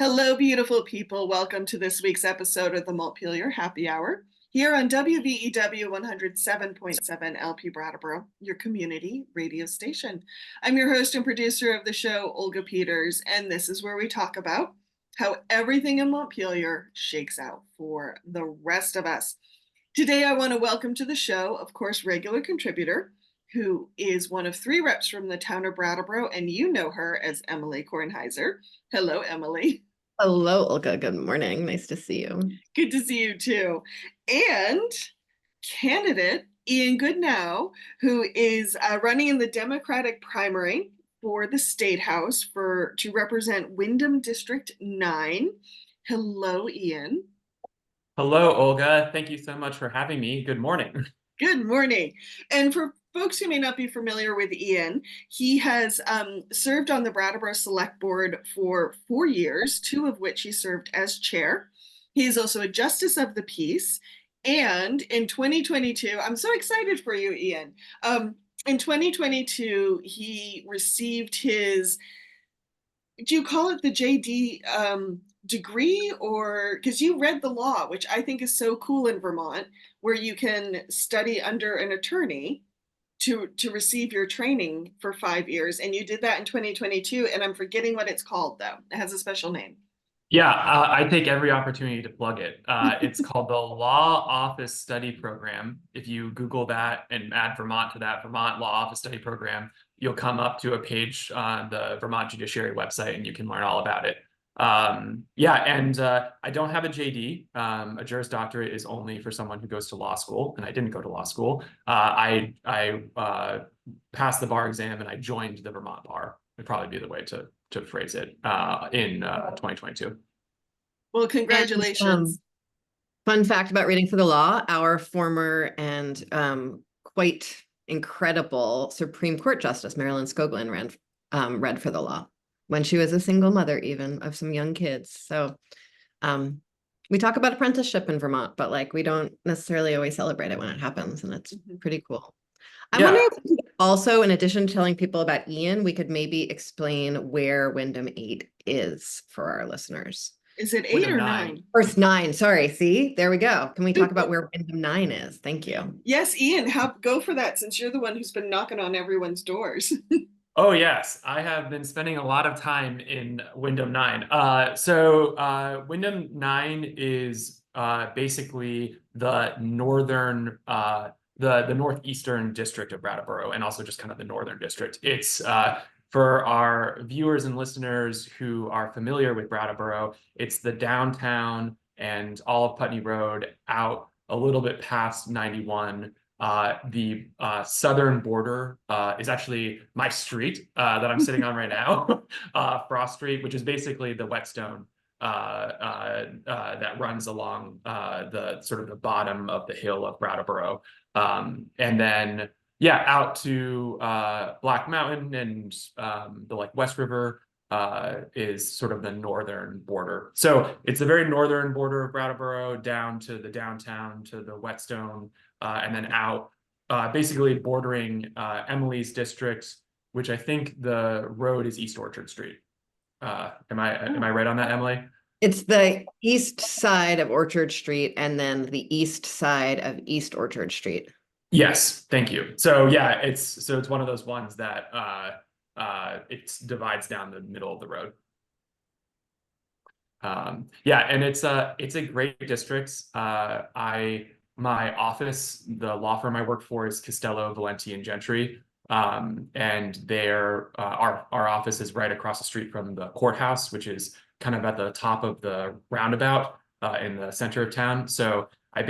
Hello, beautiful people. Welcome to this week's episode of the Montpelier Happy Hour here on WVEW 107.7 LP Brattleboro, your community radio station. I'm your host and producer of the show, Olga Peters, and this is where we talk about how everything in Montpelier shakes out for the rest of us. Today, I want to welcome to the show, of course, regular contributor, who is one of three reps from the town of Brattleboro, and you know her as Emilie Kornheiser. Hello, Emilie. Hello, Olga. Good morning. Nice to see you. Good to see you too. And candidate Ian Goodnow, who is running in the Democratic primary for the State House to represent Windham District 9. Hello, Ian. Hello, Olga. Thank you so much for having me. Good morning. Good morning. And for folks who may not be familiar with Ian, he has served on the Brattleboro Selectboard for 4 years, 2 of which he served as chair. He is also a justice of the peace. And in 2022, I'm so excited for you, Ian. In 2022, he received his, do you call it the JD degree, or because you read the law, which I think is so cool in Vermont, where you can study under an attorney to receive your training for 5 years, and you did that in 2022, and I'm forgetting what it's called though. It has a special name. Yeah, I take every opportunity to plug it. It's called the Law Office Study Program. If you Google that and add Vermont to that, Vermont Law Office Study Program, you'll come up to a page on the Vermont Judiciary website and you can learn all about it. I don't have a JD. A Juris Doctorate is only for someone who goes to law school, and I didn't go to law school. I passed the bar exam and I joined the Vermont bar. Would probably be the way to phrase it in 2022. Well, congratulations. Fun fact about reading for the law, our former and quite incredible Supreme Court Justice, Marilyn Skoglund, read for the law when she was a single mother, even of some young kids. So we talk about apprenticeship in Vermont, but like we don't necessarily always celebrate it when it happens, and it's pretty cool. I wonder if also, in addition to telling people about Ian, we could maybe explain where Windham 8 is for our listeners. Is it 8 or 9? Or 9, sorry. See, there we go. Can we talk about where Windham 9 is? Thank you. Yes, Ian, go for that, since you're the one who's been knocking on everyone's doors. Oh, yes. I have been spending a lot of time in Windham 9. Windham 9 is basically the northern the northeastern district of Brattleboro, and also just kind of the northern district. It's for our viewers and listeners who are familiar with Brattleboro, it's the downtown and all of Putney Road out a little bit past 91. The southern border is actually my street that I'm sitting on right now, Frost Street, which is basically the whetstone that runs along the sort of the bottom of the hill of Brattleboro. And then, yeah, out to Black Mountain and the like West River is sort of the northern border. So it's the very northern border of Brattleboro down to the downtown, to the whetstone, and then out, basically bordering Emilie's district, which I think the road is East Orchard Street. Am I right on that, Emilie? It's the east side of Orchard Street and then the east side of East Orchard Street. Yes, thank you. So yeah, it's one of those ones that it divides down the middle of the road. Yeah, and it's a great district. My office, the law firm I work for, is Castello, Valenti, and Gentry. And our office is right across the street from the courthouse, which is kind of at the top of the roundabout in the center of town. So I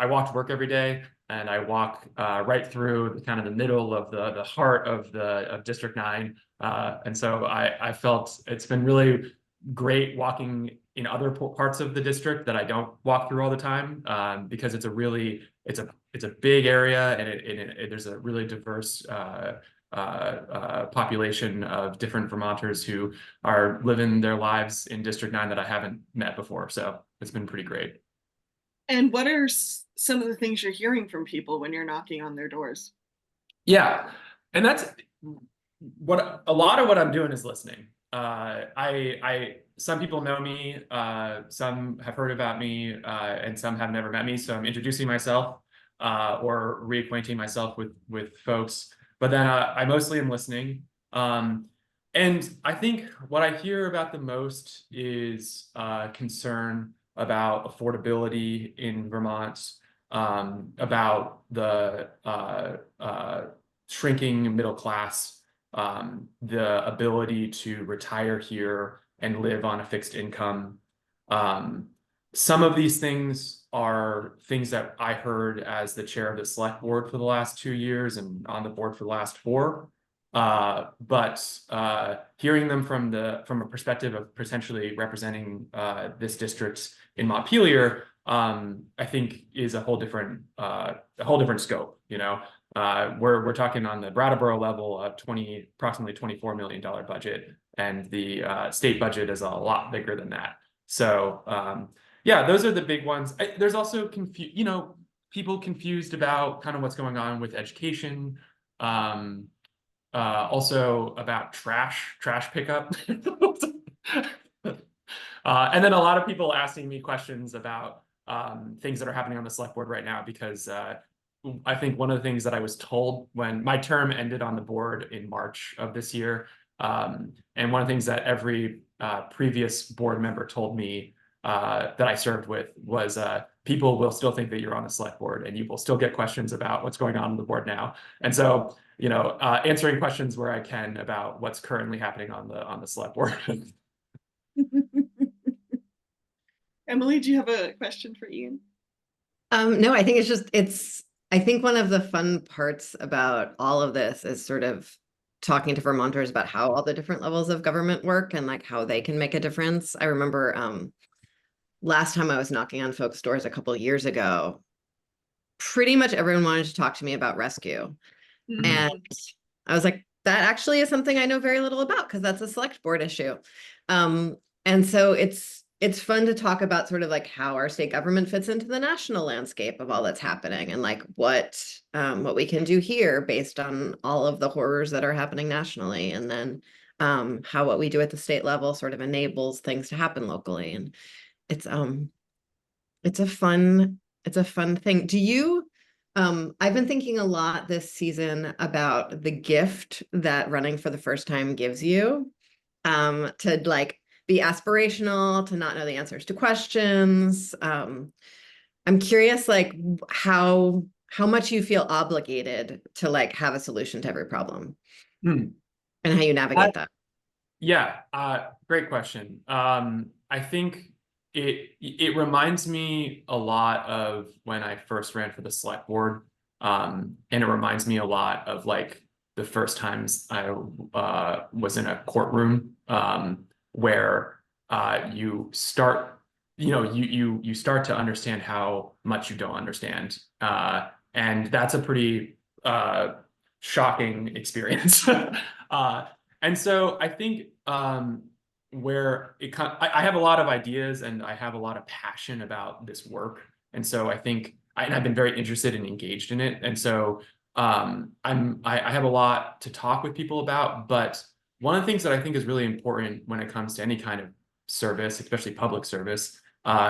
walk to work every day, and I walk right through kind of the middle of the heart of District 9. And so I felt it's been really great walking in other parts of the district that I don't walk through all the time, because it's a big area, and there's a really diverse population of different Vermonters who are living their lives in District 9 that I haven't met before. So it's been pretty great. And what are some of the things you're hearing from people when you're knocking on their doors? Yeah, and a lot of what I'm doing is listening. Some people know me, some have heard about me, and some have never met me. So I'm introducing myself, or reacquainting myself with folks. But then I mostly am listening. And I think what I hear about the most is concern about affordability in Vermont, about the shrinking middle class, the ability to retire here and live on a fixed income. Some of these things are things that I heard as the chair of the select board for the last 2 years and on the board for the last 4. But hearing them from a perspective of potentially representing this district in Montpelier, I think is a whole different scope. You know, we're talking on the Brattleboro level of approximately $24 million budget, and the state budget is a lot bigger than that. So yeah, those are the big ones. There's also people confused about kind of what's going on with education. Also about trash pickup. And then a lot of people asking me questions about things that are happening on the select board right now, because I think one of the things that I was told when my term ended on the board in March of this year, and one of the things that every previous board member told me that I served with was people will still think that you're on the select board and you will still get questions about what's going on the board now. And so, answering questions where I can about what's currently happening on the select board. Emilie, do you have a question for Ian? No, I think I think one of the fun parts about all of this is sort of talking to Vermonters about how all the different levels of government work and like how they can make a difference. I remember last time I was knocking on folks' doors a couple of years ago, pretty much everyone wanted to talk to me about rescue. Mm-hmm. And I was like, that actually is something I know very little about because that's a select board issue. And so it's fun to talk about sort of like how our state government fits into the national landscape of all that's happening, and like what we can do here based on all of the horrors that are happening nationally, and then how what we do at the state level sort of enables things to happen locally. And it's a fun thing. Do you I've been thinking a lot this season about the gift that running for the first time gives you, to like be aspirational, to not know the answers to questions. I'm curious, like how much you feel obligated to like have a solution to every problem, and how you navigate that. Yeah, great question. I think it reminds me a lot of when I first ran for the select board, and it reminds me a lot of like the first times I was in a courtroom, where you start, you start to understand how much you don't understand, and that's a pretty shocking experience. And so I think where I have a lot of ideas and I have a lot of passion about this work. And so I think I've been very interested and engaged in it. And so I have a lot to talk with people about. But one of the things that I think is really important when it comes to any kind of service, especially public service,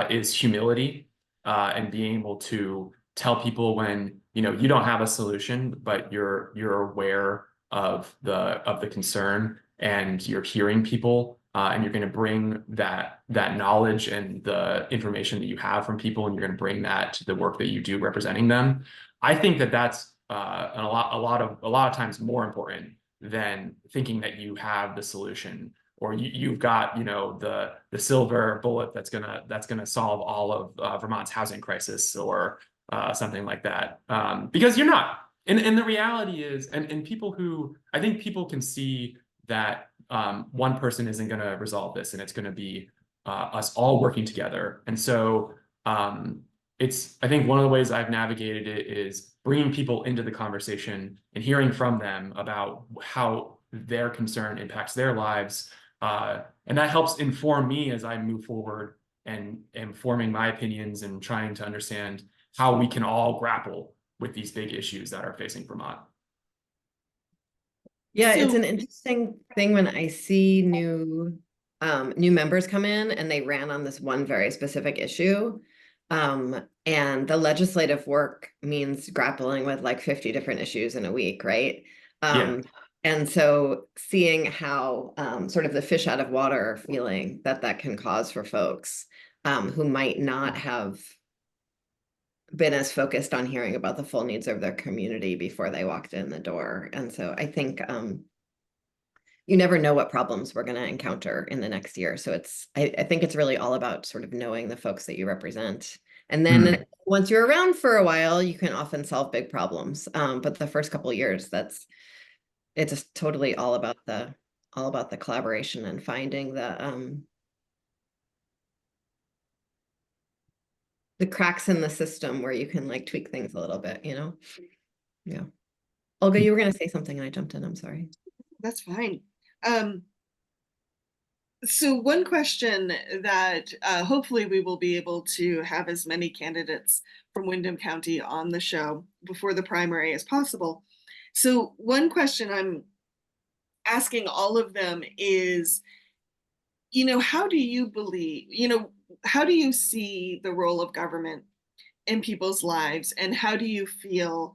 is humility, and being able to tell people when you don't have a solution, but you're aware of the concern, and you're hearing people, and you're going to bring that knowledge and the information that you have from people, and you're going to bring that to the work that you do representing them. I think that that's a lot of times more important than thinking that you have the solution, or you've got the silver bullet that's gonna solve all of Vermont's housing crisis, or something like that, because you're not. And the reality is, and people who, I think people can see that one person isn't going to resolve this, and it's going to be us all working together. And so I think one of the ways I've navigated it is bringing people into the conversation and hearing from them about how their concern impacts their lives. And that helps inform me as I move forward and forming my opinions and trying to understand how we can all grapple with these big issues that are facing Vermont. Yeah, it's So an interesting thing when I see new members come in and they ran on this one very specific issue. And the legislative work means grappling with like 50 different issues in a week, right? Yeah. And so seeing how sort of the fish out of water feeling that that can cause for folks who might not have been as focused on hearing about the full needs of their community before they walked in the door. And so I think you never know what problems we're going to encounter in the next year. So I think it's really all about sort of knowing the folks that you represent. And then once you're around for a while, you can often solve big problems. But the first couple of years, it's just totally all about the collaboration and finding the cracks in the system where you can like tweak things a little bit, you know? Yeah. Olga, you were going to say something and I jumped in. I'm sorry. that's fine. So one question that hopefully we will be able to have as many candidates from Windham County on the show before the primary as possible. So one question I'm asking all of them is, how do you believe, how do you see the role of government in people's lives, and how do you feel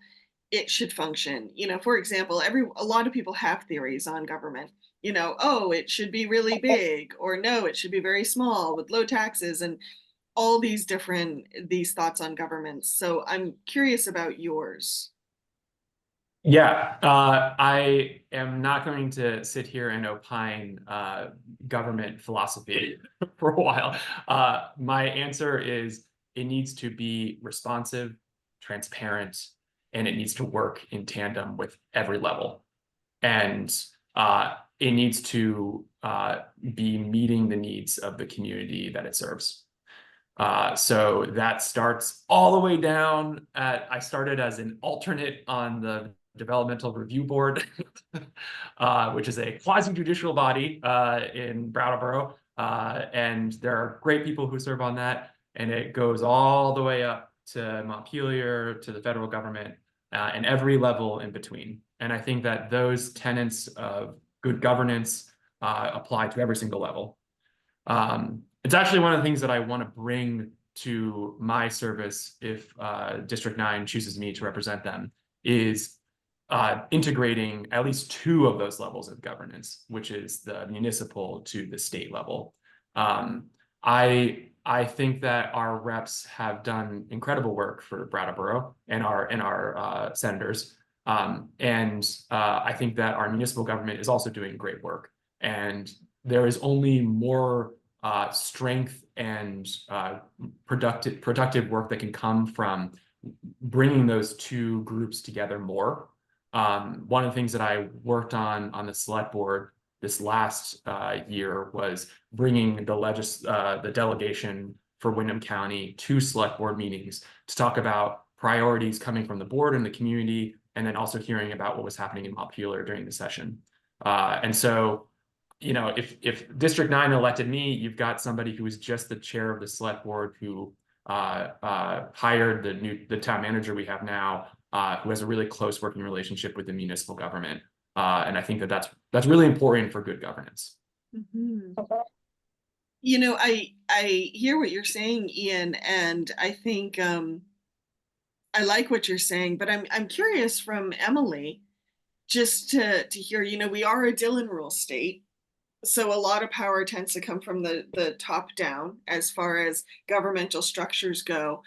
it should function? For example, a lot of people have theories on government. Oh, it should be really big, or no, it should be very small with low taxes, and all these thoughts on governments. So I'm curious about yours. Yeah, I am not going to sit here and opine government philosophy for a while. My answer is it needs to be responsive, transparent, and it needs to work in tandem with every level. And it needs to be meeting the needs of the community that it serves. So that starts all the way down I started as an alternate on the Developmental Review Board, which is a quasi-judicial body in Brattleboro. And there are great people who serve on that. And it goes all the way up to Montpelier, to the federal government, and every level in between. And I think that those tenets of good governance apply to every single level. It's actually one of the things that I want to bring to my service if District 9 chooses me to represent them, is integrating at least two of those levels of governance, which is the municipal to the state level. I think that our reps have done incredible work for Brattleboro and our senators. I think that our municipal government is also doing great work. And there is only more strength and productive work that can come from bringing those two groups together more. One of the things that I worked on the select board this last year was bringing the delegation for Windham County to select board meetings to talk about priorities coming from the board and the community, and then also hearing about what was happening in Montpelier during the session. And so, if District 9 elected me, you've got somebody who is just the chair of the select board who hired the town manager we have now, who has a really close working relationship with the municipal government. And I think that that's really important for good governance. Mm-hmm. I hear what you're saying, Ian, and I think I like what you're saying, but I'm curious from Emilie, just to hear, we are a Dillon rule state. So a lot of power tends to come from the top down as far as governmental structures go.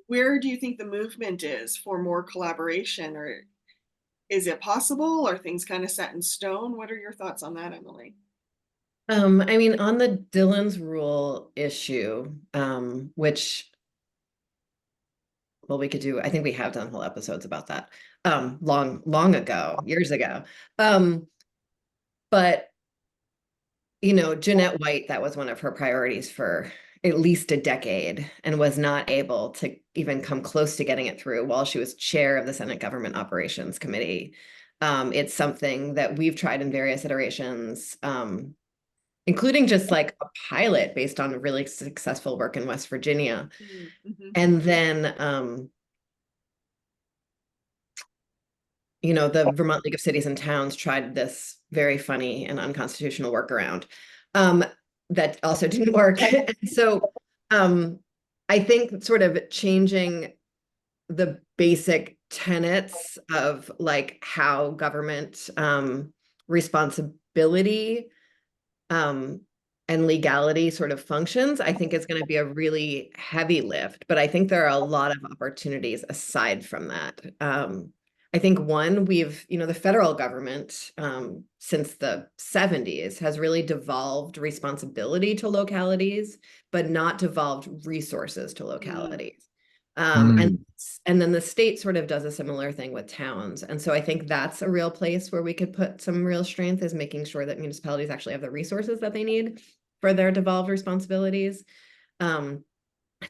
Where do you think the movement is for more collaboration, or is it possible? Are things kind of set in stone? What are your thoughts on that, Emilie? I mean, on the Dillon's rule issue, which, well, we could do, I think we have done whole episodes about that, long ago, years ago. But, Jeanette White, that was one of her priorities for at least a decade, and was not able to even come close to getting it through while she was chair of the Senate Government Operations Committee. It's something that we've tried in various iterations, including just like a pilot based on really successful work in West Virginia. Mm-hmm. And then the Vermont League of Cities and Towns tried this very funny and unconstitutional workaround that also didn't work. And so I think sort of changing the basic tenets of like how government responsibility and legality sort of functions, I think is going to be a really heavy lift. But I think there are a lot of opportunities aside from that. I think one, the federal government since the 70s has really devolved responsibility to localities, but not devolved resources to localities. And then the state sort of does a similar thing with towns. And so I think that's a real place where we could put some real strength, is making sure that municipalities actually have the resources that they need for their devolved responsibilities. I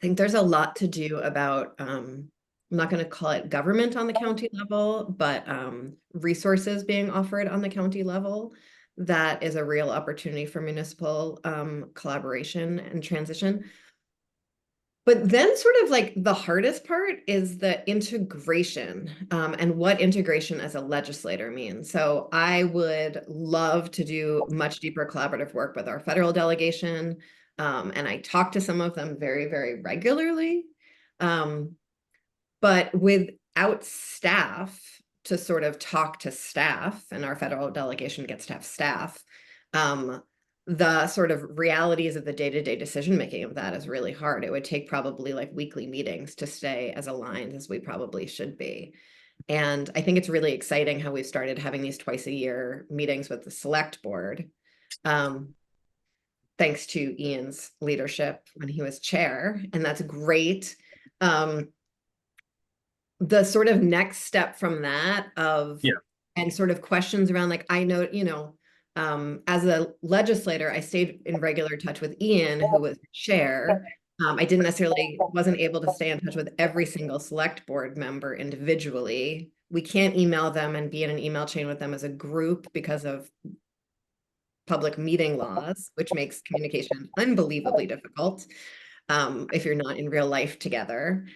think there's a lot to do about, I'm not going to call it government on the county level, but resources being offered on the county level. That is a real opportunity for municipal collaboration and transition. But then sort of like the hardest part is the integration and what integration as a legislator means. So I would love to do much deeper collaborative work with our federal delegation. And I talk to some of them very, very regularly. But without staff to sort of talk to staff, and our federal delegation gets to have staff, the sort of realities of the day-to-day decision-making of that is really hard. It would take probably like weekly meetings to stay as aligned as we probably should be. And I think it's really exciting how we've started having these twice a year meetings with the select board. Thanks to Ian's leadership when he was chair, and that's great. The sort of next step from that and sort of questions around, like, I know, as a legislator, I stayed in regular touch with Ian, who was chair. I wasn't able to stay in touch with every single select board member individually. We can't email them and be in an email chain with them as a group because of public meeting laws, which makes communication unbelievably difficult if you're not in real life together.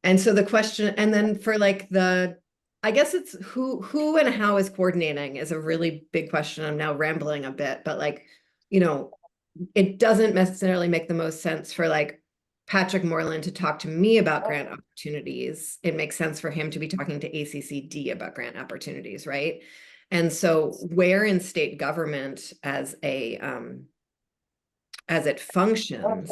And so the question, and then for like I guess it's who and how is coordinating is a really big question. I'm now rambling a bit, but like, it doesn't necessarily make the most sense for like Patrick Moreland to talk to me about grant opportunities. It makes sense for him to be talking to ACCD about grant opportunities, right? And so where in state government as it functions,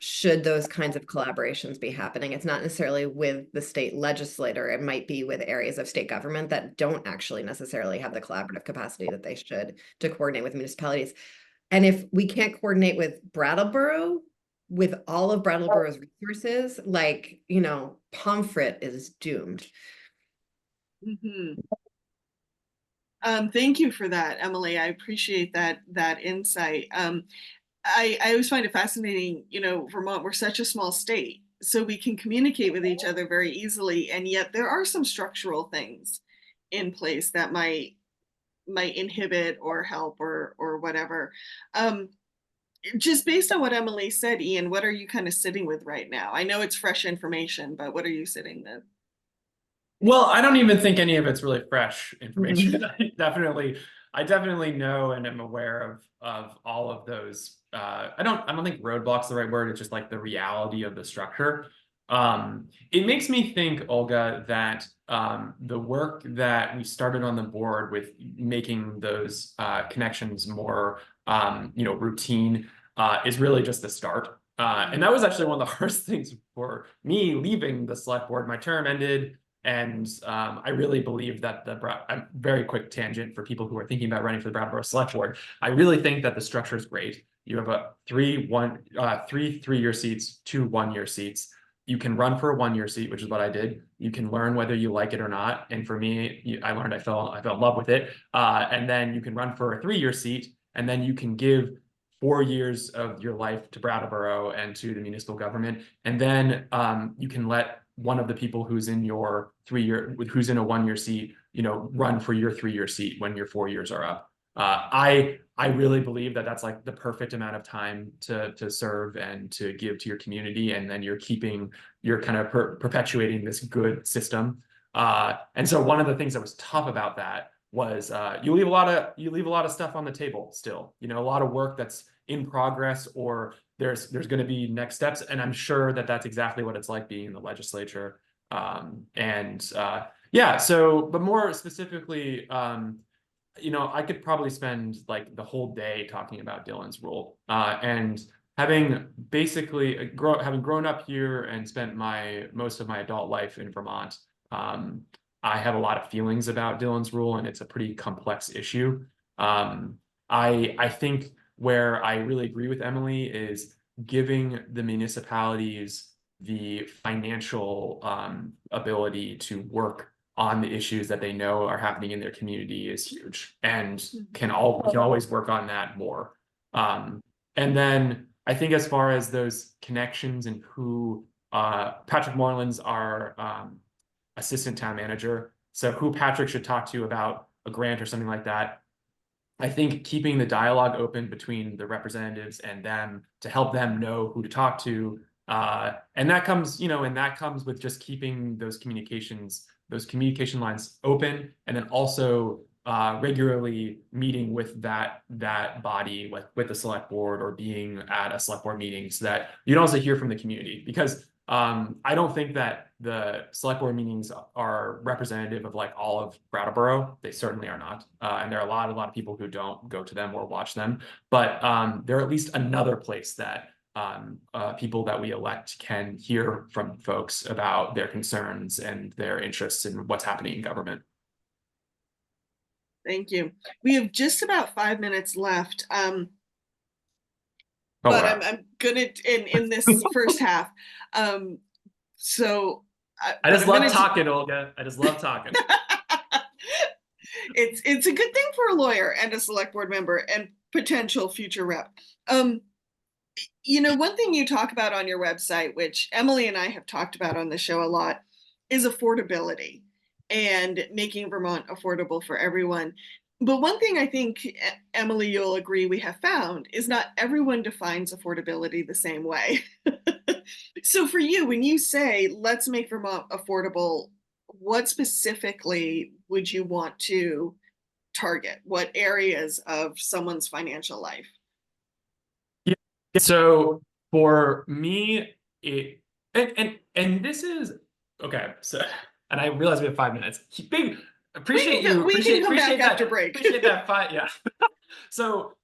should those kinds of collaborations be happening? It's not necessarily with the state legislator. It might be with areas of state government that don't actually necessarily have the collaborative capacity that they should to coordinate with municipalities. And if we can't coordinate with Brattleboro, with all of Brattleboro's resources, like, Pomfret is doomed. Mm-hmm. Thank you for that, Emilie. I appreciate that insight. I always find it fascinating, Vermont, we're such a small state, so we can communicate with each other very easily, and yet there are some structural things in place that might inhibit or help or whatever. Just based on what Emilie said, Ian, what are you kind of sitting with right now? I know it's fresh information, but what are you sitting with? Well, I don't even think any of it's really fresh information. I definitely know and am aware of all of those. I don't think roadblock's the right word. It's just like the reality of the structure. It makes me think, Olga, that the work that we started on the board with making those connections more routine is really just the start. And that was actually one of the hardest things for me leaving the select board. My term ended. And I really believe that a very quick tangent for people who are thinking about running for the Brattleboro Selectboard. I really think that the structure is great. You have three 3-year seats, 2 1-year seats. You can run for a 1-year seat, which is what I did. You can learn whether you like it or not. And for me, I learned I fell in love with it. And then you can run for a 3-year seat, and then you can give 4 years of your life to Brattleboro and to the municipal government. And then you can let one of the people who's in your 1-year seat, run for your 3-year seat when your 4 years are up. I really believe that that's like the perfect amount of time to serve and to give to your community, and then you're kind of perpetuating this good system. And so one of the things that was tough about that was you leave a lot of stuff on the table still, you know, a lot of work that's in progress, or there's going to be next steps. And I'm sure that that's exactly what it's like being in the legislature. Yeah, so, but more specifically, you know, I could probably spend like the whole day talking about Dillon's rule. And having basically having grown up here and spent most of my adult life in Vermont, I have a lot of feelings about Dillon's rule, and it's a pretty complex issue. I think where I really agree with Emilie is giving the municipalities the financial ability to work on the issues that they know are happening in their community is huge, and can always work on that more. And then I think as far as those connections and who Patrick Moreland's our assistant town manager, so who Patrick should talk to about a grant or something like that. I think keeping the dialogue open between the representatives and them to help them know who to talk to. And that comes, you know, and that comes with just keeping those communication lines open, and then also regularly meeting with that body, with the select board, or being at a select board meeting, so that you can also hear from the community. Because I don't think that the select board meetings are representative of like all of Brattleboro. They certainly are not. And there are a lot of people who don't go to them or watch them, but they're at least another place that people that we elect can hear from folks about their concerns and their interests in what's happening in government. Thank you. We have just about 5 minutes left. Oh, but wow. I'm gonna in this first half. So I just love talking, Olga. I just love talking. It's a good thing for a lawyer and a select board member and potential future rep. You know, one thing you talk about on your website, which Emilie and I have talked about on the show a lot, is affordability and making Vermont affordable for everyone. But one thing I think, Emilie, you'll agree we have found is not everyone defines affordability the same way. So for you, when you say, let's make Vermont affordable, what specifically would you want to target? What areas of someone's financial life? Yeah. So for me, and this is okay. So, and I realize we have 5 minutes. Appreciate you. We can come back after break. Appreciate that. Yeah. So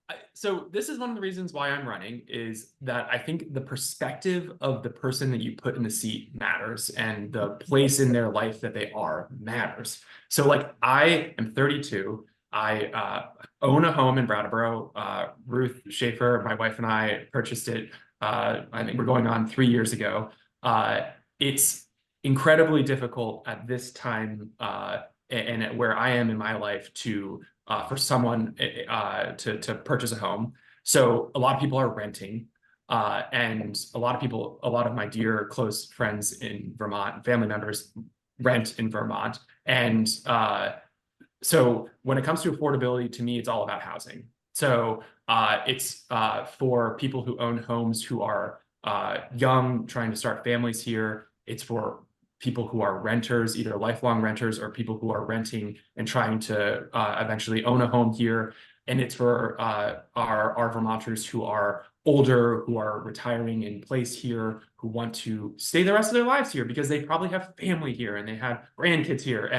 this is one of the reasons why I'm running, is that I think the perspective of the person that you put in the seat matters, and the place in their life that they are matters. So like, I am 32. I own a home in Brattleboro. Ruth Schaefer, my wife, and I purchased it. I think we're going on 3 years ago. It's incredibly difficult at this time and where I am in my life to for someone to purchase a home. So a lot of people are renting, and a lot of my dear close friends in Vermont, family members, rent in Vermont. And so when it comes to affordability, to me, it's all about housing. So it's for people who own homes, who are young, trying to start families here. It's for people who are renters, either lifelong renters or people who are renting and trying to eventually own a home here. And it's for our Vermonters who are older, who are retiring in place here, who want to stay the rest of their lives here because they probably have family here and they have grandkids here,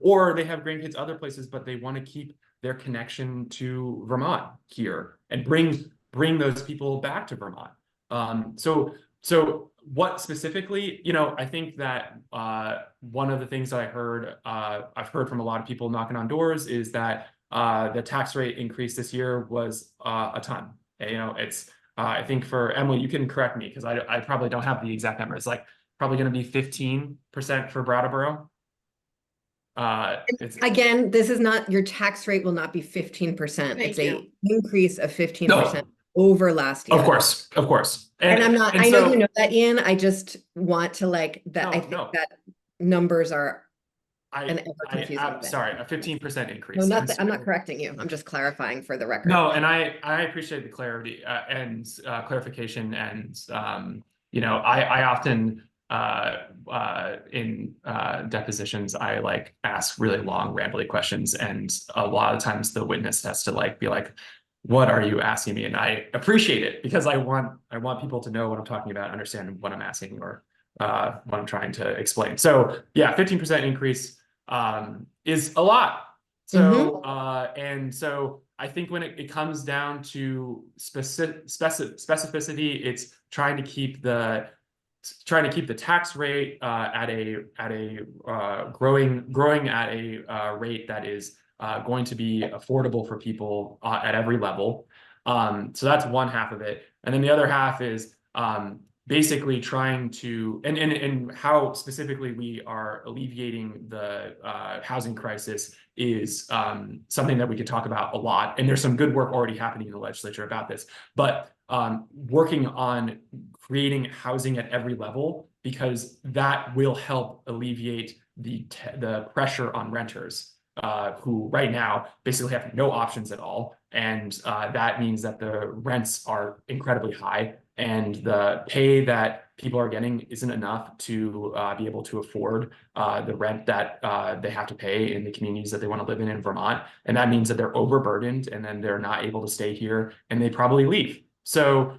or they have grandkids other places, but they want to keep their connection to Vermont here and bring those people back to Vermont. So what specifically, you know, I think that one of the things I've heard from a lot of people knocking on doors is that the tax rate increase this year was a ton. You know, it's I think for Emilie, you can correct me because I probably don't have the exact number. It's like probably going to be 15% for Brattleboro. Again, this is not, your tax rate will not be 15%. It's an increase of 15% over last year. Of course. And I'm not, I know you know that, Ian. I just want to like that. I think that numbers are an ever confusing thing. Sorry, a 15% increase. No, I'm not correcting you. I'm just clarifying for the record. No, and I appreciate the clarity and clarification. And you know, I often in depositions, I like ask really long, rambly questions, and a lot of times the witness has to like be like, "What are you asking me?" And I appreciate it because I want people to know what I'm talking about, understand what I'm asking, or what I'm trying to explain. So yeah, 15% increase is a lot. So and so I think when it comes down to specificity, it's trying to keep the tax rate at a growing at a rate that is going to be affordable for people at every level. So that's one half of it, and then the other half is basically trying to and how specifically we are alleviating the housing crisis is something that we could talk about a lot. And there's some good work already happening in the legislature about this, but working on creating housing at every level, because that will help alleviate the pressure on renters who right now basically have no options at all. And that means that the rents are incredibly high, and the pay that people are getting isn't enough to be able to afford the rent that they have to pay in the communities that they want to live in Vermont. And that means that they're overburdened, and then they're not able to stay here, and they probably leave. So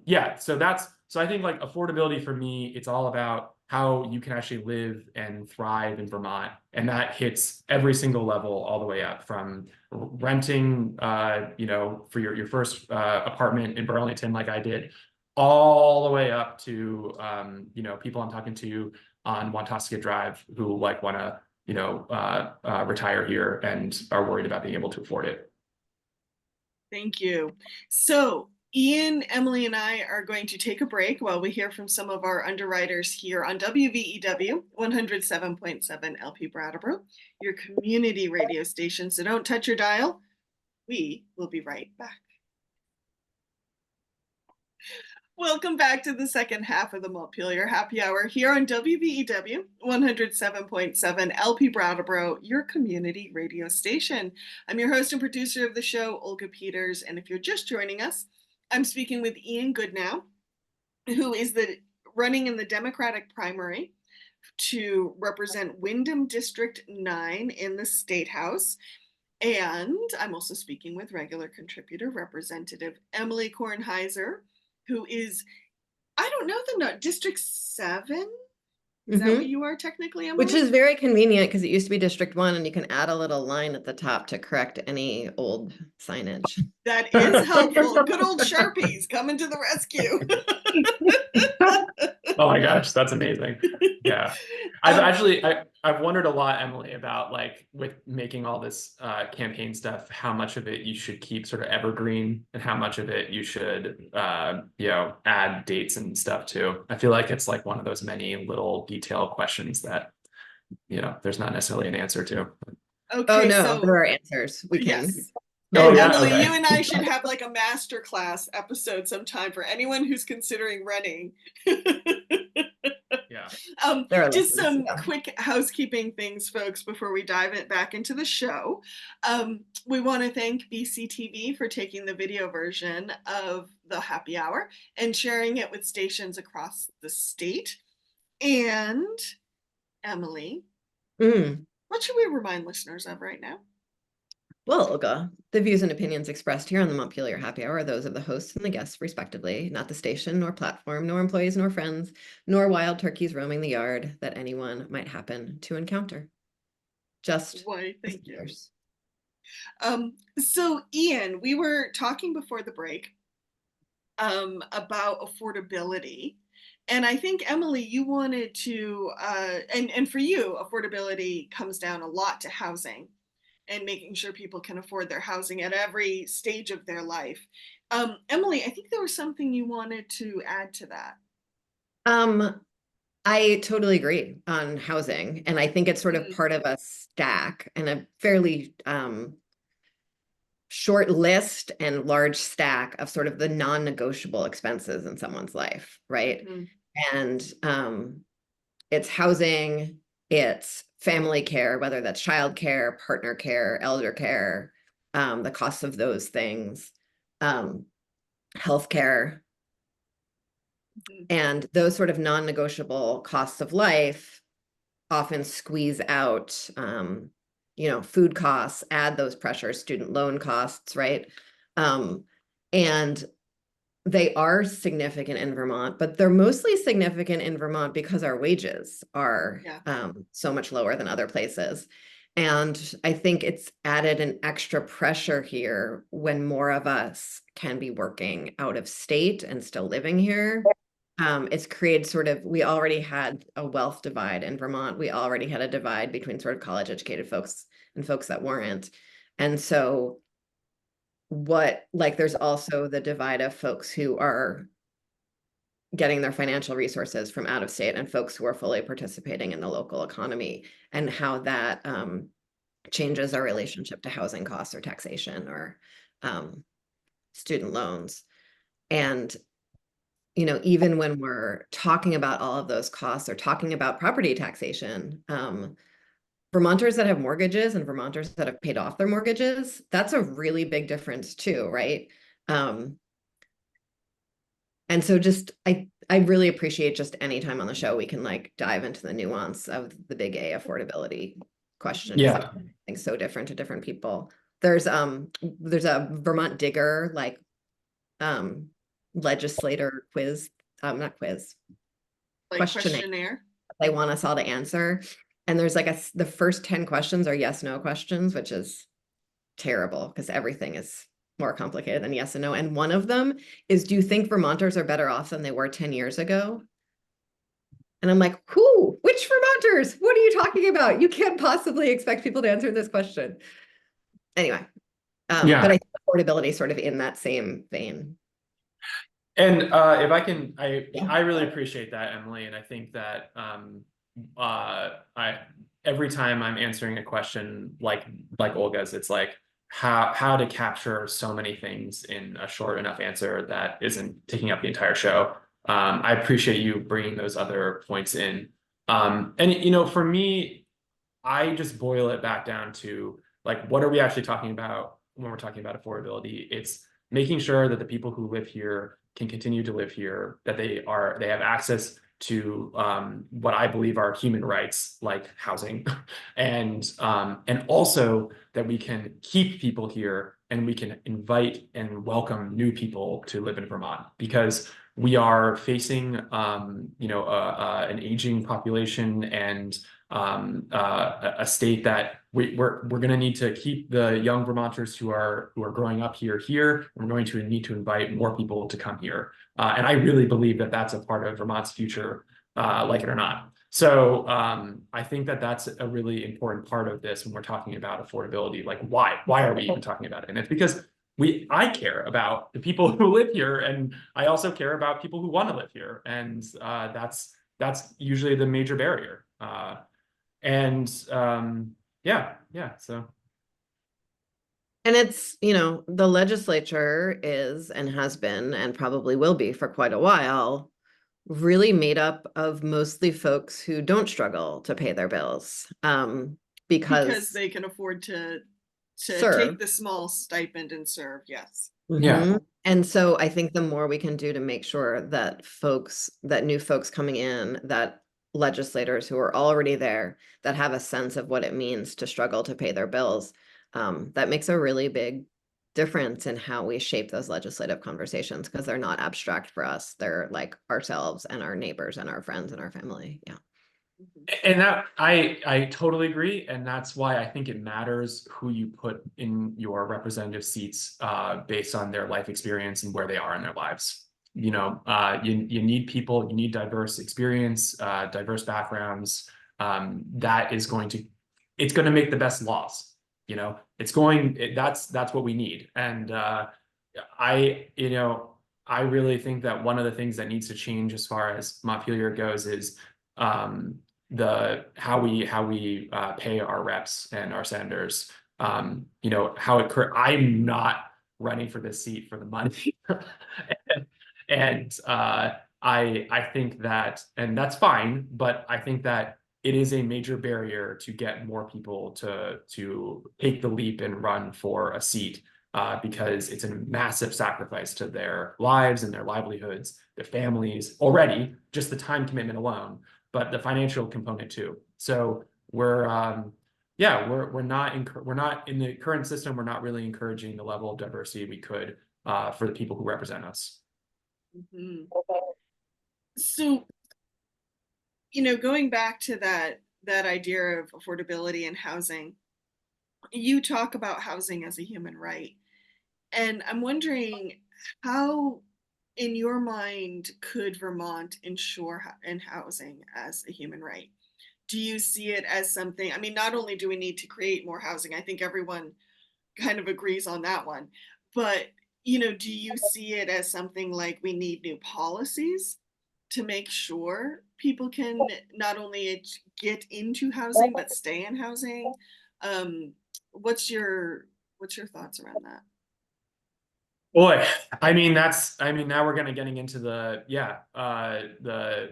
yeah, so I think like affordability for me, it's all about how you can actually live and thrive in Vermont. And that hits every single level all the way up from renting, for your first apartment in Burlington, like I did, all the way up to, people I'm talking to on Wantasket Drive who like want to, retire here and are worried about being able to afford it. Thank you. So Ian, Emilie, and I are going to take a break while we hear from some of our underwriters here on WVEW 107.7 LP Brattleboro, your community radio station. So don't touch your dial. We will be right back. Welcome back to the second half of the Montpelier Happy Hour here on WVEW 107.7 LP Brattleboro, your community radio station. I'm your host and producer of the show, Olga Peters, and if you're just joining us, I'm speaking with Ian Goodnow, who is running in the Democratic primary to represent Windham District 9 in the State House. And I'm also speaking with regular contributor, Representative Emilie Kornheiser, who is, I don't know, District 7? Is that what you are technically, Emilie? Which is very convenient because it used to be District 1, and you can add a little line at the top to correct any old signage. That is helpful. Good old Sharpies coming to the rescue. Oh my gosh, that's amazing. Yeah. I've wondered a lot, Emilie, about like with making all this campaign stuff, how much of it you should keep sort of evergreen and how much of it you should add dates and stuff to. I feel like it's like one of those many little detail questions that there's not necessarily an answer to. Okay, oh no, there are answers. We can. Yes. Oh, yeah? Emilie, Okay. you and I should have like a masterclass episode sometime for anyone who's considering running. Yeah. Just some quick housekeeping things, folks, before we dive back into the show. We want to thank BCTV for taking the video version of the happy hour and sharing it with stations across the state. And Emilie, what should we remind listeners of right now? Well, Olga, the views and opinions expressed here on the Montpelier Happy Hour are those of the hosts and the guests, respectively, not the station, nor platform, nor employees, nor friends, nor wild turkeys roaming the yard that anyone might happen to encounter. Just why, thank you. So, Ian, we were talking before the break about affordability. And I think, Emilie, you wanted to, and for you, affordability comes down a lot to housing and making sure people can afford their housing at every stage of their life. Emilie, I think there was something you wanted to add to that. I totally agree on housing. And I think it's sort of part of a stack and a fairly short list and large stack of sort of the non-negotiable expenses in someone's life, right? And it's housing, it's family care, whether that's child care, partner care, elder care, the costs of those things, healthcare. Mhm. And those sort of non-negotiable costs of life often squeeze out, food costs, add those pressures, student loan costs, right? And they are significant in Vermont, but they're mostly significant in Vermont because our wages are so much lower than other places. And I think it's added an extra pressure here when more of us can be working out of state and still living here. It's created we already had a wealth divide in Vermont. We already had a divide between sort of college educated folks and folks that weren't. And so there's also the divide of folks who are getting their financial resources from out of state and folks who are fully participating in the local economy, and how that changes our relationship to housing costs or taxation or student loans. And even when we're talking about all of those costs or talking about property taxation, Vermonters that have mortgages and Vermonters that have paid off their mortgages, that's a really big difference too, right? And so I really appreciate just any time on the show we can dive into the nuance of the big A affordability question. Yeah. It's so different to different people. There's a Vermont Digger legislator quiz, not quiz, questionnaire. They want us all to answer. And there's the first 10 questions are yes, no questions, which is terrible because everything is more complicated than yes and no. And one of them is, do you think Vermonters are better off than they were 10 years ago? And I'm like, which Vermonters? What are you talking about? You can't possibly expect people to answer this question. Anyway, but I think affordability sort of in that same vein. And if I can, I really appreciate that, Emilie. And I think that every time I'm answering a question like Olga's, it's like how to capture so many things in a short enough answer that isn't taking up the entire show. I appreciate you bringing those other points in. And for me, I just boil it back down to what are we actually talking about when we're talking about affordability? It's making sure that the people who live here can continue to live here, that they have access to what I believe are human rights like housing, and also that we can keep people here and we can invite and welcome new people to live in Vermont, because we are facing an aging population and a state that we're going to need to keep the young Vermonters who are growing up here. And we're going to need to invite more people to come here. And I really believe that that's a part of Vermont's future, like it or not. So I think that that's a really important part of this when we're talking about affordability. Why are we even talking about it? And it's because I care about the people who live here, and I also care about people who want to live here. And that's usually the major barrier. So. And it's, the legislature is and has been and probably will be for quite a while really made up of mostly folks who don't struggle to pay their bills, because they can afford to serve. Take the small stipend and serve. Yes. Yeah. And so I think the more we can do to make sure that new folks coming in, that legislators who are already there, that have a sense of what it means to struggle to pay their bills, that makes a really big difference in how we shape those legislative conversations, because they're not abstract for us. They're like ourselves and our neighbors and our friends and our family. Yeah. And that I totally agree. And that's why I think it matters who you put in your representative seats based on their life experience and where they are in their lives. You need people, you need diverse experience, diverse backgrounds. It's going to make the best laws. That's what we need. And I really think that one of the things that needs to change as far as Montpelier goes is how we pay our reps and our senators. I'm not running for this seat for the money. And I think that, and that's fine, but I think that it is a major barrier to get more people to take the leap and run for a seat. because it's a massive sacrifice to their lives and their livelihoods, their families already, just the time commitment alone, but the financial component too. So we're not in the current system. We're not really encouraging the level of diversity we could for the people who represent us. Mm-hmm. So, going back to that idea of affordability and housing, you talk about housing as a human right. And I'm wondering, how, in your mind, could Vermont ensure in housing as a human right? Do you see it as something, I mean, not only do we need to create more housing, I think everyone kind of agrees on that one, but, do you see it as something like we need new policies to make sure people can not only get into housing, but stay in housing? Um, what's your thoughts around that? Boy, I mean, now we're getting into the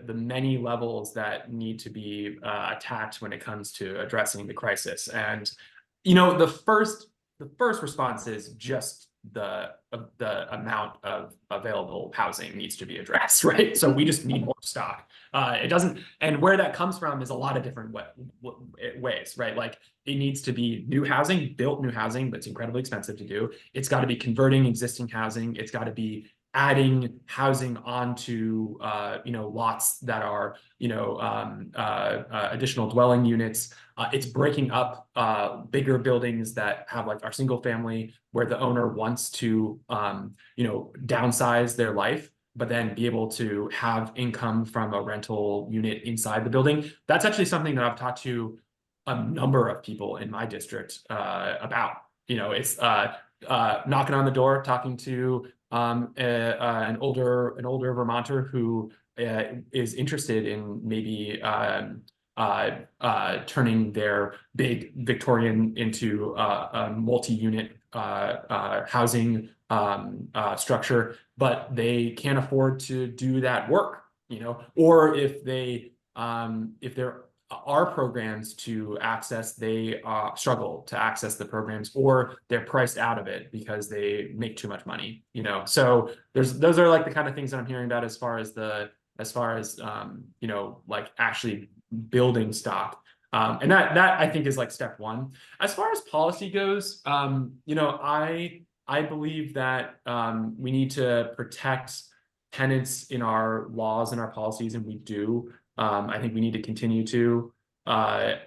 many levels that need to be attacked when it comes to addressing the crisis. And the first response is just the amount of available housing needs to be addressed, right? So we just need more stock. It doesn't, and where that comes from is a lot of different ways, right? Like, it needs to be built new housing, but it's incredibly expensive to do. It's got to be converting existing housing. It's got to be adding housing onto lots that are additional dwelling units. It's breaking up bigger buildings that have like our single family, where the owner wants to downsize their life, but then be able to have income from a rental unit inside the building. That's actually something that I've talked to a number of people in my district about. It's knocking on the door, talking to an older Vermonter who is interested in maybe turning their big Victorian into a multi-unit housing structure, but they can't afford to do that work, or if there are programs to access, they struggle to access the programs, or they're priced out of it because they make too much money, So those are like the kind of things that I'm hearing about as far as like actually building stock. And that I think is like step one. As far as policy goes, I believe that we need to protect tenants in our laws and our policies, and we do. I think we need to continue to. I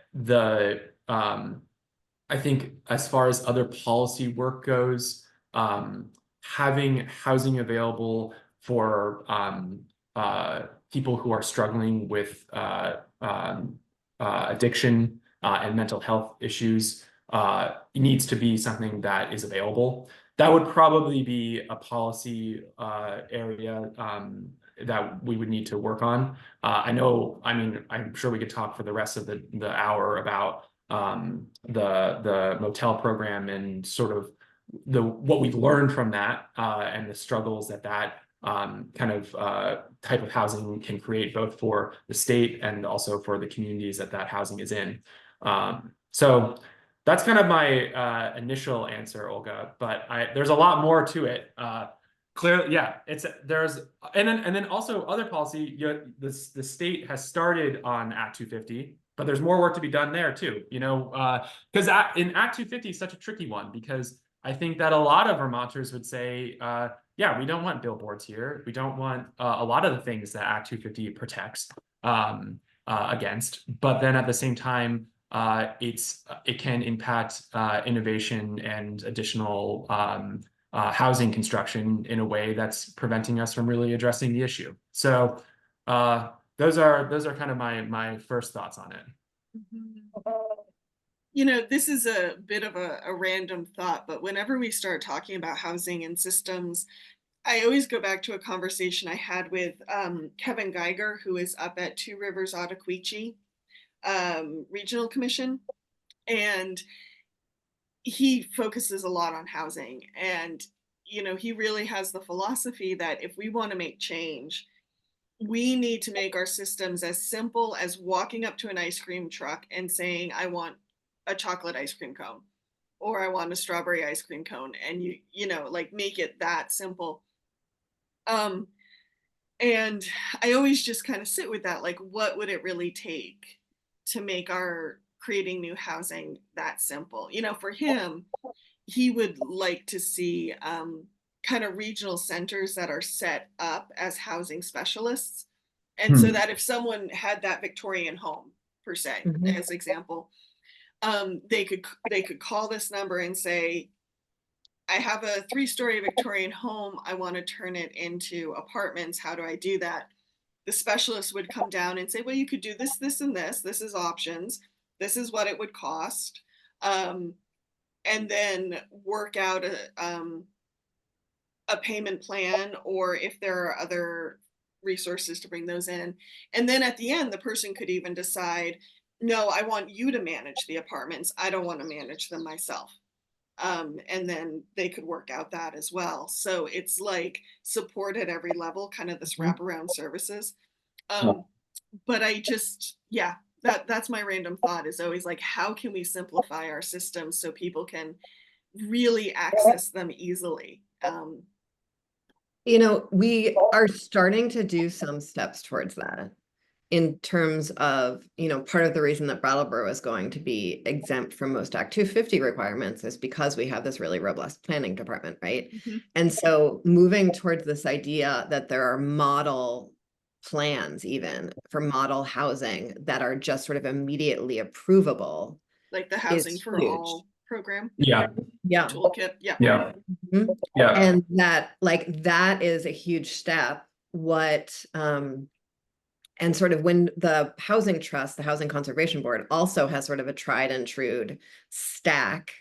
think as far as other policy work goes, having housing available for people who are struggling with addiction and mental health issues needs to be something that is available. That would probably be a policy area that we would need to work on. I'm sure we could talk for the rest of the hour about the motel program and sort of what we've learned from that and the struggles that kind of type of housing can create, both for the state and also for the communities that housing is in. So that's kind of my initial answer, Olga, but there's a lot more to it. Clearly, yeah, and then also other policy. The state has started on Act 250, but there's more work to be done there too. Because in Act 250 is such a tricky one, because I think that a lot of Vermonters would say, yeah, we don't want billboards here. We don't want a lot of the things that Act 250 protects against. But then at the same time, it can impact innovation and additional housing construction in a way that's preventing us from really addressing the issue. So those are kind of my first thoughts on it. This is a bit of a random thought, but whenever we start talking about housing and systems, I always go back to a conversation I had with Kevin Geiger, who is up at Two Rivers Ottaquechee Regional Commission, and he focuses a lot on housing. And he really has the philosophy that if we want to make change, we need to make our systems as simple as walking up to an ice cream truck and saying, I want a chocolate ice cream cone. or I want a strawberry ice cream cone, and you know, like make it that simple. Um, and I always just kind of sit with that, like, what would it really take to make our creating new housing that simple? You know, for him, he would like to see kind of regional centers that are set up as housing specialists. And so that if someone had that Victorian home, per se, as example, they could call this number and say, I have a 3-story Victorian home. I want to turn it into apartments. How do I do that? The specialist would come down and say, well, you could do this, this, and this. This is options. This is what it would cost. And then work out a payment plan, or if there are other resources to bring those in. And then at the end, the person could even decide, no, I want you to manage the apartments. I don't want to manage them myself. And then they could work out that as well. So it's like support at every level, kind of this wraparound services. But I just, yeah, that's my random thought, is always like, how can we simplify our systems so people can really access them easily? You know, we are starting to do some steps towards that in terms of, you know, part of the reason that Brattleboro is going to be exempt from most Act 250 requirements is because we have this really robust planning department, right? And so moving towards this idea that there are model plans even for model housing that are just sort of immediately approvable, like the Housing is for huge. All program. Yeah. Toolkit. Yeah. Yeah. And that, like, that is a huge step. And sort of when the Housing Trust, the Housing Conservation Board, also has sort of a tried and true stack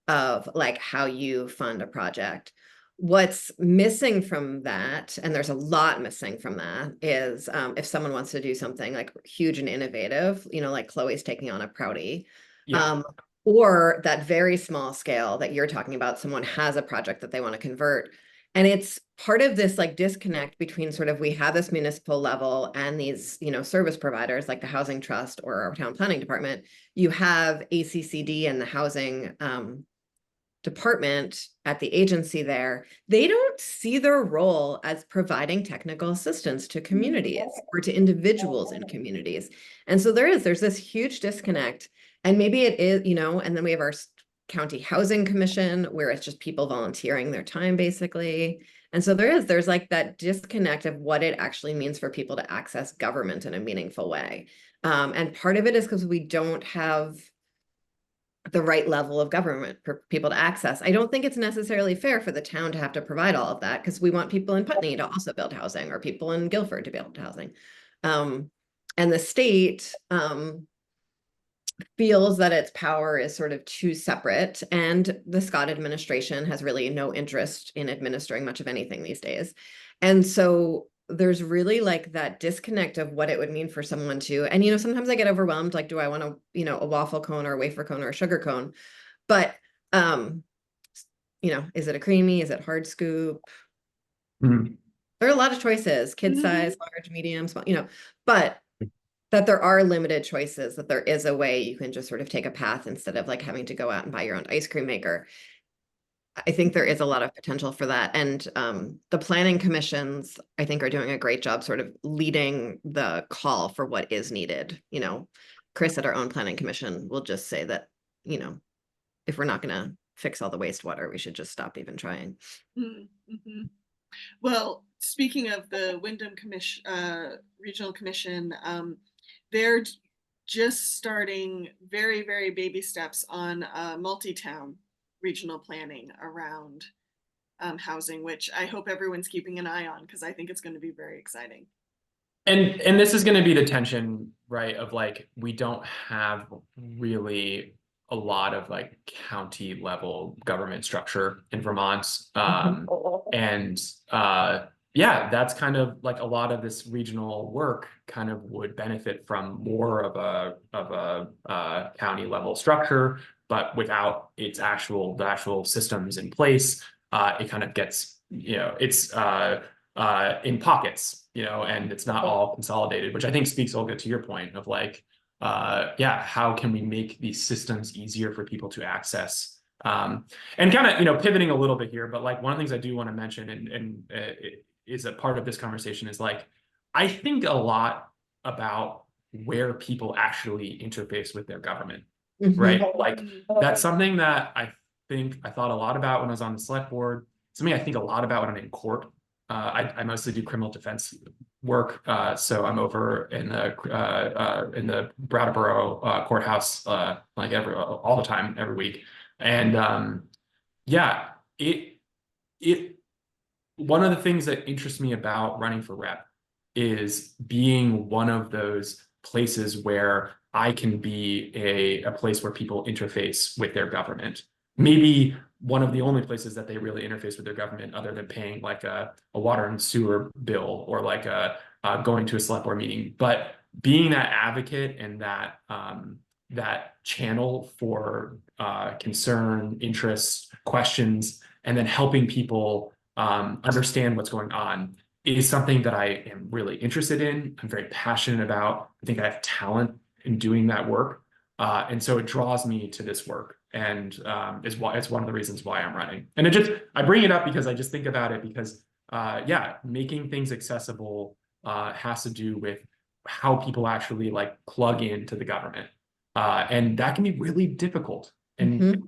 of like how you fund a project. What's missing from that, and there's a lot missing from that, is if someone wants to do something like huge and innovative, you know, like Chloe's taking on a Prouty, or that very small scale that you're talking about, someone has a project that they want to convert. And it's part of this like disconnect between sort of, we have this municipal level and these, you know, service providers like the Housing Trust or our town planning department. You have ACCD and the housing department at the agency there. They don't see their role as providing technical assistance to communities or to individuals in communities. And so there's this huge disconnect. And maybe it is, you know, and then we have our county housing commission where it's just people volunteering their time basically. And so there's like that disconnect of what it actually means for people to access government in a meaningful way. And part of it is because we don't have the right level of government for people to access. I don't think it's necessarily fair for the town to have to provide all of that, because we want people in Putney to also build housing, or people in Guilford to build housing. And the state feels that its power is sort of too separate, and the Scott administration has really no interest in administering much of anything these days. And so there's really like that disconnect of what it would mean for someone to, and, you know, sometimes I get overwhelmed, like, do I want to, you know, a waffle cone or a wafer cone or a sugar cone? But, you know, is it a creamy? Is it hard scoop? There are a lot of choices, kid size, large, medium, small, you know, but that there are limited choices, that there is a way you can just sort of take a path instead of like having to go out and buy your own ice cream maker. I think there is a lot of potential for that. And the planning commissions, I think, are doing a great job sort of leading the call for what is needed. You know, Chris at our own planning commission will just say that, you know, if we're not going to fix all the wastewater, we should just stop even trying. Well, speaking of the Windham Commission, Regional Commission, they're just starting very, very baby steps on multi-town regional planning around housing, which I hope everyone's keeping an eye on, because I think it's going to be very exciting. And this is going to be the tension, right, of like, we don't have really a lot of like county level government structure in Vermont. Yeah, that's kind of like a lot of this regional work kind of would benefit from more of a county level structure, but without the actual systems in place, it kind of gets, you know, it's in pockets, you know, and it's not all consolidated, which I think speaks, Olga, to your point of like, yeah, how can we make these systems easier for people to access And kind of, you know, pivoting a little bit here, but like one of the things I do want to mention is a part of this conversation is like, I think a lot about where people actually interface with their government, right? Like that's something that I think I thought a lot about when I was on the select board. Something I think a lot about when I'm in court. I mostly do criminal defense work, so I'm over in the Brattleboro courthouse like all the time every week, and yeah, it one of the things that interests me about running for rep is being one of those places where I can be a place where people interface with their government. Maybe one of the only places that they really interface with their government other than paying like a water and sewer bill or like going to a select board meeting. But being that advocate and that channel for concern, interests, questions, and then helping people understand what's going on is something that I am really interested in. I'm very passionate about. I think I have talent in doing that work. And so it draws me to this work, and is why it's one of the reasons why I'm running. And I bring it up because I just think about it because yeah, making things accessible has to do with how people actually like plug into the government. And that can be really difficult and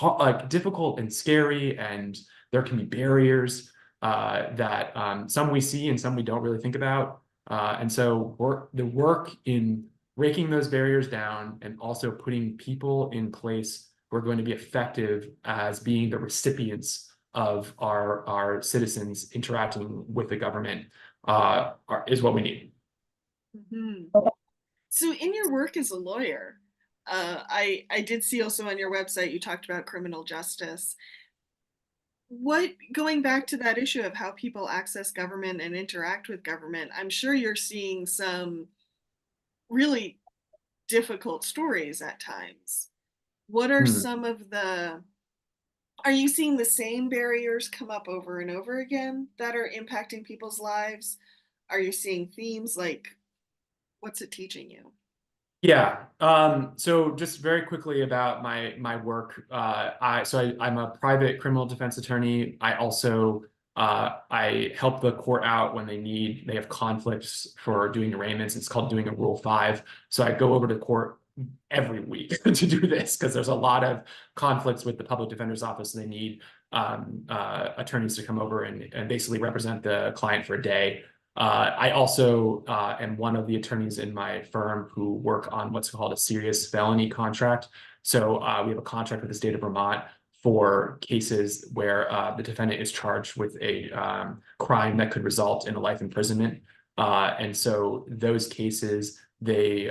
like difficult and scary, and there can be barriers that some we see and some we don't really think about. And so the work in breaking those barriers down and also putting people in place who are going to be effective as being the recipients of our citizens interacting with the government is what we need. So in your work as a lawyer, I did see also on your website you talked about criminal justice. Going back to that issue of how people access government and interact with government, I'm sure you're seeing some really difficult stories at times. What are some of are you seeing the same barriers come up over and over again that are impacting people's lives? Are you seeing themes like, what's it teaching you? Yeah. So just very quickly about my work. I'm a private criminal defense attorney. I also I help the court out when they have conflicts for doing arraignments. It's called doing a Rule 5. So I go over to court every week to do this because there's a lot of conflicts with the public defender's office, and they need attorneys to come over and basically represent the client for a day. I also am one of the attorneys in my firm who work on what's called a serious felony contract. So we have a contract with the state of Vermont for cases where the defendant is charged with a crime that could result in a life imprisonment. And so those cases, they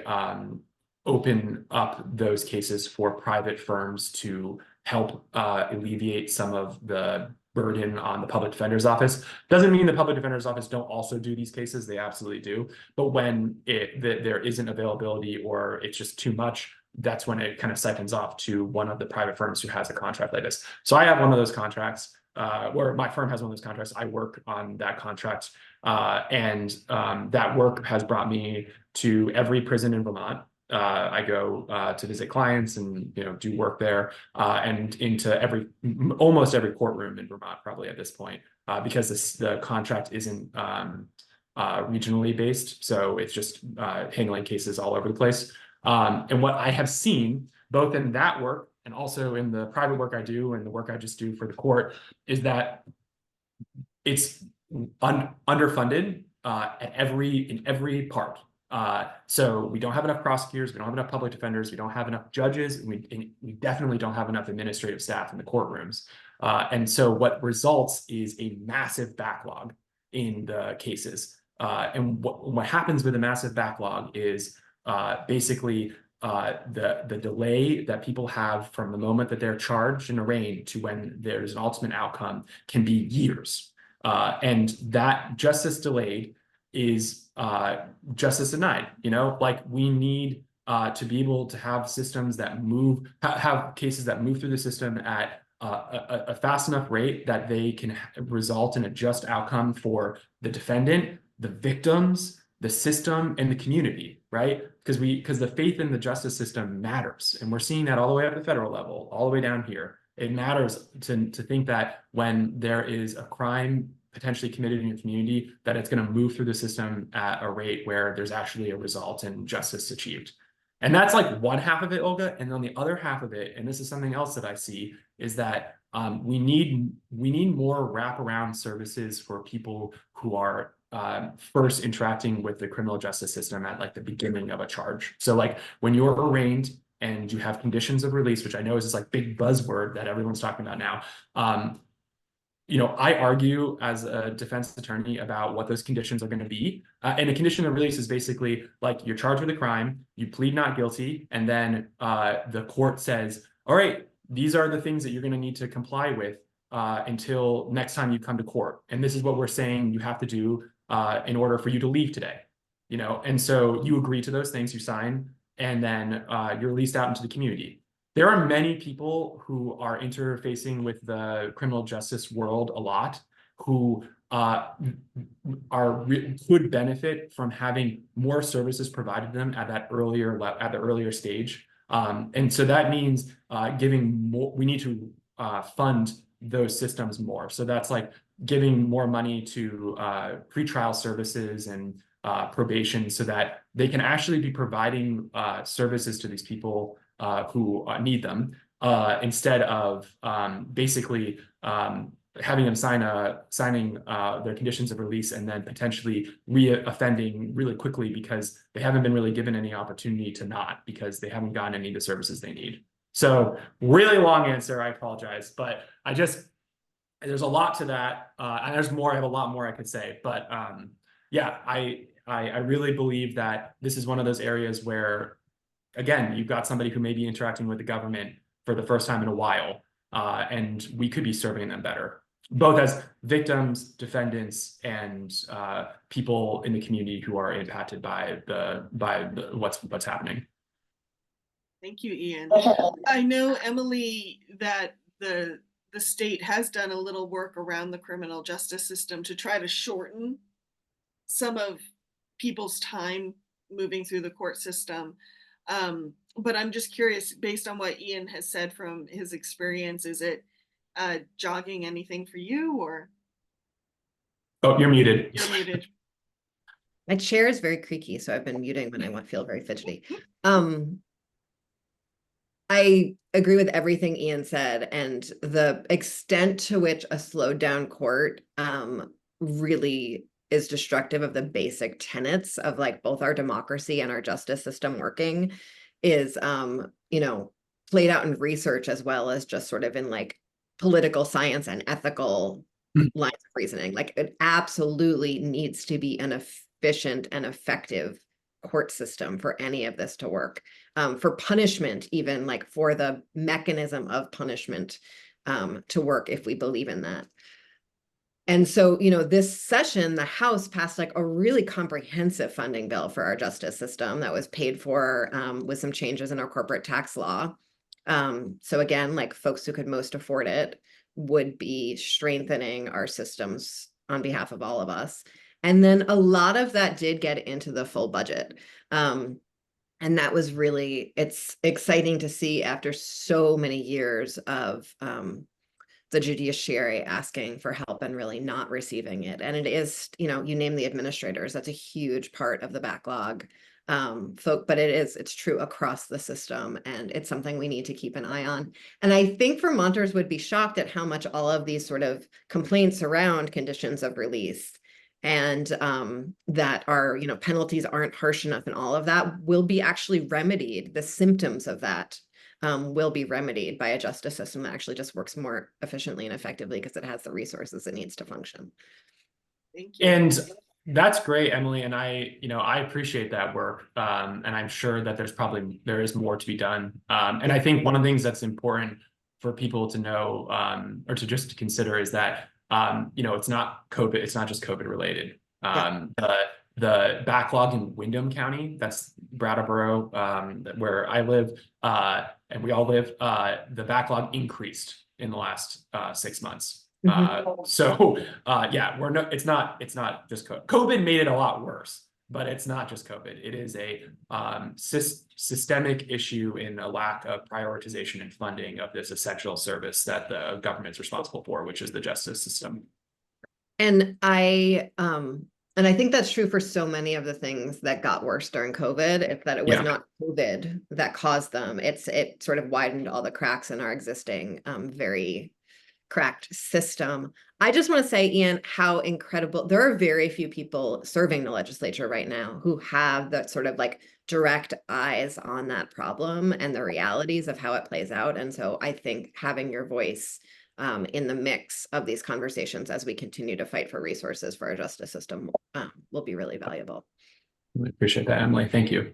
open up those cases for private firms to help alleviate some of the burden on the public defender's office. Doesn't mean the public defender's office don't also do these cases. They absolutely do. But when there isn't availability or it's just too much, that's when it kind of siphons off to one of the private firms who has a contract like this. So I have one of those contracts, where my firm has one of those contracts. I work on that contract, and that work has brought me to every prison in Vermont. I go to visit clients and do work there, and into almost every courtroom in Vermont probably at this point, because the contract isn't regionally based, so it's just handling cases all over the place. And what I have seen both in that work and also in the private work I do and the work I just do for the court is that it's underfunded in every part. So we don't have enough prosecutors, we don't have enough public defenders, we don't have enough judges, and we definitely don't have enough administrative staff in the courtrooms. And so what results is a massive backlog in the cases. And what happens with a massive backlog is basically the delay that people have from the moment that they're charged and arraigned to when there's an ultimate outcome can be years. And that justice delayed is justice denied. Like we need to be able to have systems that have cases that move through the system at a fast enough rate that they can result in a just outcome for the defendant, the victims, the system, and the community, right? Because the faith in the justice system matters, and we're seeing that all the way up at the federal level, all the way down here. It matters to think that when there is a crime potentially committed in your community, that it's going to move through the system at a rate where there's actually a result and justice achieved. And that's like one half of it, Olga. And then the other half of it, and this is something else that I see, is that we need more wraparound services for people who are first interacting with the criminal justice system at like the beginning of a charge. So like when you're arraigned and you have conditions of release, which I know is this like big buzzword that everyone's talking about now. You know, I argue as a defense attorney about what those conditions are going to be. And a condition of release is basically like you're charged with a crime, you plead not guilty, and then the court says, all right, these are the things that you're going to need to comply with until next time you come to court. And this is what we're saying you have to do in order for you to leave today. You know, and so you agree to those things, you sign, and then you're released out into the community. There are many people who are interfacing with the criminal justice world a lot who could benefit from having more services provided to them at the earlier stage. And so that means giving more, we need to fund those systems more. So that's like giving more money to pretrial services and probation so that they can actually be providing services to these people who need them, instead of basically having them signing their conditions of release and then potentially re-offending really quickly because they haven't been really given any opportunity to not, because they haven't gotten any of the services they need. So really long answer, I apologize, but there's a lot to that, and there's more. I have a lot more I could say, but yeah, I really believe that this is one of those areas where, again, you've got somebody who may be interacting with the government for the first time in a while, and we could be serving them better, both as victims, defendants, and people in the community who are impacted by what's happening. Thank you, Ian. I know, Emilie, that the state has done a little work around the criminal justice system to try to shorten some of people's time moving through the court system. But I'm just curious, based on what Ian has said from his experience, is it jogging anything for you, or? Oh, you're muted. You're muted. My chair is very creaky, so I've been muting when I feel very fidgety. I agree with everything Ian said, and the extent to which a slowed down court really is destructive of the basic tenets of like both our democracy and our justice system working is, you know, played out in research as well as just sort of in like political science and ethical lines of reasoning. Like it absolutely needs to be an efficient and effective court system for any of this to work, for punishment, even like for the mechanism of punishment to work, if we believe in that. And so, you know, this session, the House passed like a really comprehensive funding bill for our justice system that was paid for with some changes in our corporate tax law. So again, like folks who could most afford it would be strengthening our systems on behalf of all of us. And then a lot of that did get into the full budget. And that was really, it's exciting to see after so many years of the judiciary asking for help and really not receiving it. And it is, you know, you name the administrators, that's a huge part of the backlog, but it's true across the system, and it's something we need to keep an eye on. And I think Vermonters would be shocked at how much all of these sort of complaints around conditions of release and that our, you know, penalties aren't harsh enough and all of that will be actually remedied. The symptoms of that will be remedied by a justice system that actually just works more efficiently and effectively because it has the resources it needs to function. Thank you. And that's great, Emilie. And I appreciate that work. And I'm sure that there is more to be done. And I think one of the things that's important for people to know, or to just consider, is that, you know, it's not COVID, it's not just COVID related. The backlog in Windham County, that's Brattleboro, where I live, and we all live, the backlog increased in the last 6 months. So yeah, it's not just COVID. COVID made it a lot worse, but it's not just COVID. It is a systemic issue in a lack of prioritization and funding of this essential service that the government's responsible for, which is the justice system. And I think that's true for so many of the things that got worse during COVID. It's that it was not COVID that caused them. It sort of widened all the cracks in our existing very cracked system. I just want to say, Ian, how incredible. There are very few people serving the legislature right now who have that sort of like direct eyes on that problem and the realities of how it plays out. And so I think having your voice in the mix of these conversations as we continue to fight for resources for our justice system will be really valuable. I appreciate that, Emily. Thank you.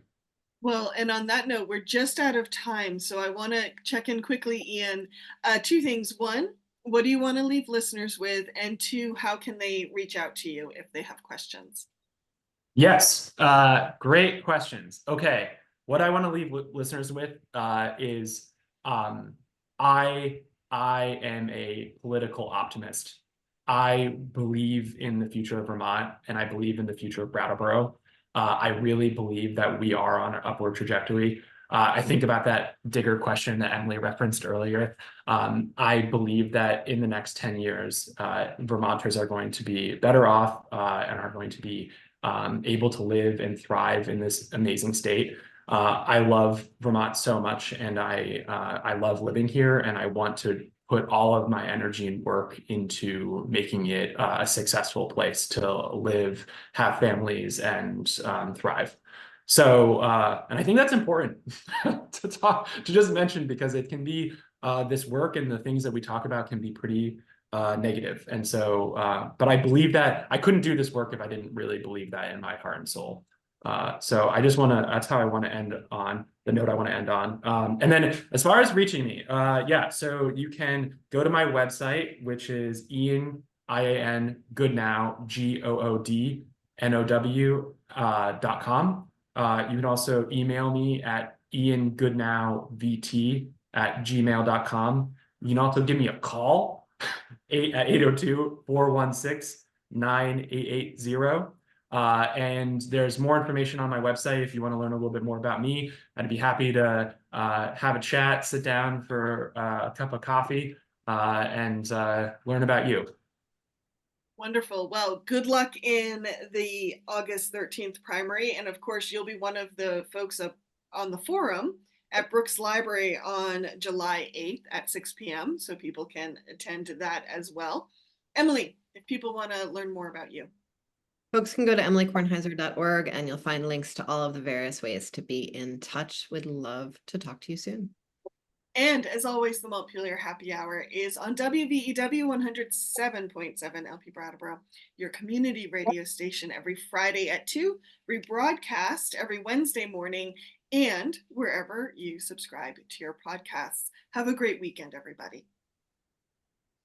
Well, and on that note, we're just out of time. So I want to check in quickly, Ian. Two things. One, what do you want to leave listeners with? And two, how can they reach out to you if they have questions? Yes, great questions. Okay, what I want to leave listeners with is I am a political optimist. I believe in the future of Vermont, and I believe in the future of Brattleboro. I really believe that we are on an upward trajectory. I think about that digger question that Emily referenced earlier. I believe that in the next 10 years, Vermonters are going to be better off and are going to be able to live and thrive in this amazing state. I love Vermont so much, and I love living here, and I want to put all of my energy and work into making it a successful place to live, have families, and thrive. So, and I think that's important to just mention, because it can be this work and the things that we talk about can be pretty negative. And so, but I believe that I couldn't do this work if I didn't really believe that in my heart and soul. So I just want to, that's how I want to end on the note I want to end on. And then as far as reaching me, yeah, so you can go to my website, which is Ian, I-A-N, Goodnow, GOODNOW.com. You can also email me at iangoodnowvt@gmail.com. You can also give me a call at 802-416-9880. And there's more information on my website if you want to learn a little bit more about me. I'd be happy to have a chat, sit down for a cup of coffee, and learn about you. Wonderful. Well, good luck in the August 13th primary. And of course, you'll be one of the folks up on the forum at Brooks Library on July 8th at 6 p.m. So people can attend to that as well. Emily, if people want to learn more about you. Folks can go to emilykornheiser.org and you'll find links to all of the various ways to be in touch. Would love to talk to you soon. And as always, the Montpelier Happy Hour is on WVEW 107.7 LP Brattleboro, your community radio station, every Friday at 2, rebroadcast every Wednesday morning, and wherever you subscribe to your podcasts. Have a great weekend, everybody.